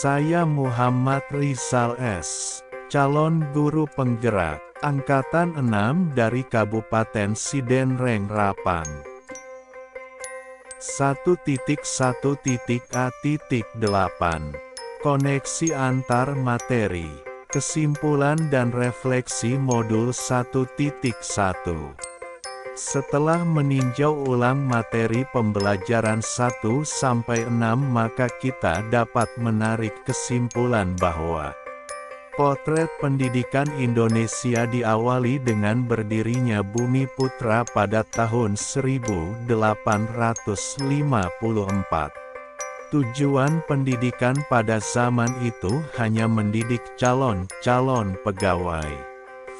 Saya Muhammad Rizal S., calon guru penggerak, Angkatan 6 dari Kabupaten Sidenreng Rapang. 1.1.A.8 Koneksi antar materi, kesimpulan dan refleksi modul 1.1. Setelah meninjau ulang materi pembelajaran 1-6 maka kita dapat menarik kesimpulan bahwa potret pendidikan Indonesia diawali dengan berdirinya Bumi Putra pada tahun 1854. Tujuan pendidikan pada zaman itu hanya mendidik calon-calon pegawai.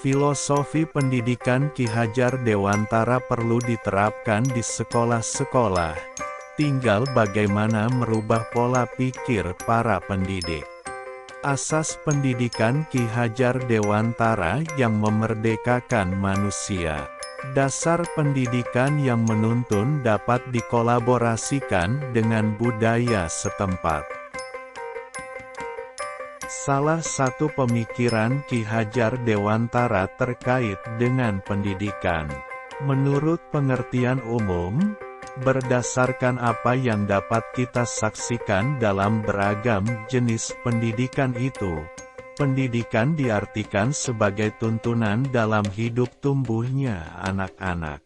Filosofi pendidikan Ki Hajar Dewantara perlu diterapkan di sekolah-sekolah. Tinggal bagaimana merubah pola pikir para pendidik. Asas pendidikan Ki Hajar Dewantara yang memerdekakan manusia. Dasar pendidikan yang menuntun dapat dikolaborasikan dengan budaya setempat. Salah satu pemikiran Ki Hajar Dewantara terkait dengan pendidikan. Menurut pengertian umum, berdasarkan apa yang dapat kita saksikan dalam beragam jenis pendidikan itu, pendidikan diartikan sebagai tuntunan dalam hidup tumbuhnya anak-anak.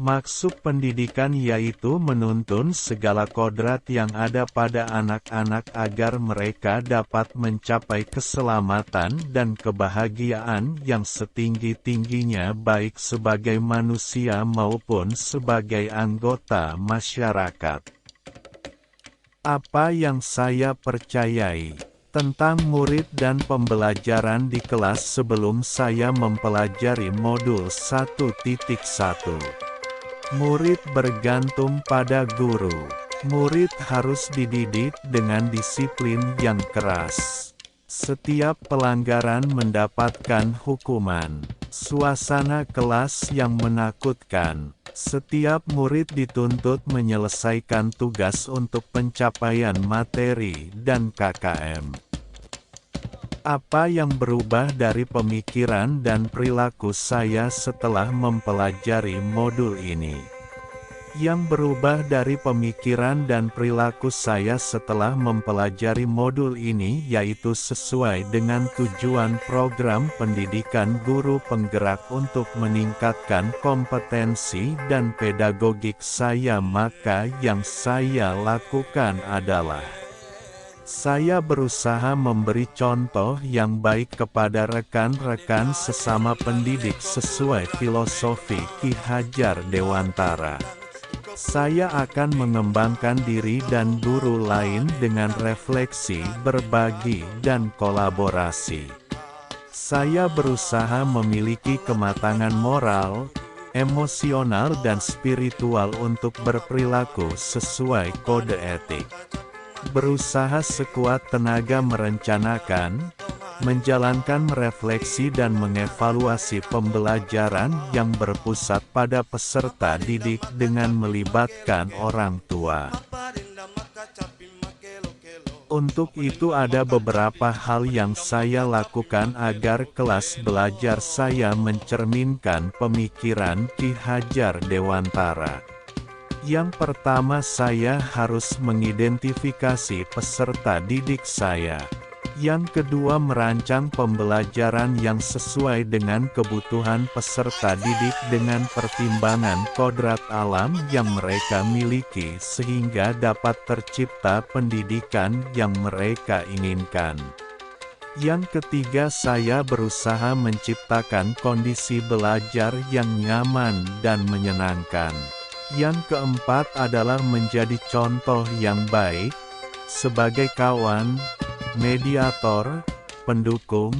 Maksud pendidikan yaitu menuntun segala kodrat yang ada pada anak-anak agar mereka dapat mencapai keselamatan dan kebahagiaan yang setinggi-tingginya baik sebagai manusia maupun sebagai anggota masyarakat. Apa yang saya percayai tentang murid dan pembelajaran di kelas sebelum saya mempelajari modul 1.1. Murid bergantung pada guru. Murid harus dididik dengan disiplin yang keras. Setiap pelanggaran mendapatkan hukuman. Suasana kelas yang menakutkan. Setiap murid dituntut menyelesaikan tugas untuk pencapaian materi dan KKM. Apa yang berubah dari pemikiran dan perilaku saya setelah mempelajari modul ini? Yang berubah dari pemikiran dan perilaku saya setelah mempelajari modul ini yaitu sesuai dengan tujuan program pendidikan guru penggerak untuk meningkatkan kompetensi dan pedagogik saya, maka yang saya lakukan adalah saya berusaha memberi contoh yang baik kepada rekan-rekan sesama pendidik sesuai filosofi Ki Hajar Dewantara. Saya akan mengembangkan diri dan guru lain dengan refleksi, berbagi, dan kolaborasi. Saya berusaha memiliki kematangan moral, emosional dan spiritual untuk berperilaku sesuai kode etik. Berusaha sekuat tenaga merencanakan, menjalankan refleksi dan mengevaluasi pembelajaran yang berpusat pada peserta didik dengan melibatkan orang tua. Untuk itu ada beberapa hal yang saya lakukan agar kelas belajar saya mencerminkan pemikiran Ki Hajar Dewantara. Yang pertama, saya harus mengidentifikasi peserta didik saya. Yang kedua, merancang pembelajaran yang sesuai dengan kebutuhan peserta didik dengan pertimbangan kodrat alam yang mereka miliki sehingga dapat tercipta pendidikan yang mereka inginkan. Yang ketiga, saya berusaha menciptakan kondisi belajar yang nyaman dan menyenangkan. Yang keempat adalah menjadi contoh yang baik, sebagai kawan, mediator, pendukung,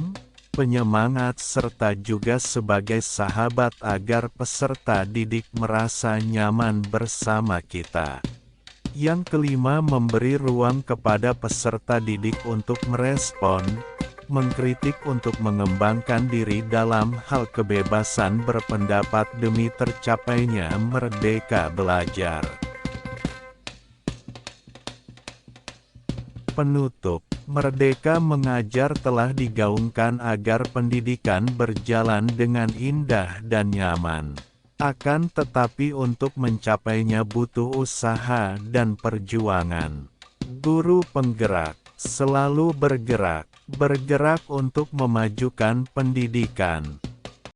penyemangat serta juga sebagai sahabat agar peserta didik merasa nyaman bersama kita. Yang kelima, memberi ruang kepada peserta didik untuk merespon, mengkritik untuk mengembangkan diri dalam hal kebebasan berpendapat demi tercapainya merdeka belajar. Penutup, Merdeka Mengajar telah digaungkan agar pendidikan berjalan dengan indah dan nyaman. Akan tetapi untuk mencapainya butuh usaha dan perjuangan. Guru penggerak, selalu bergerak untuk memajukan pendidikan.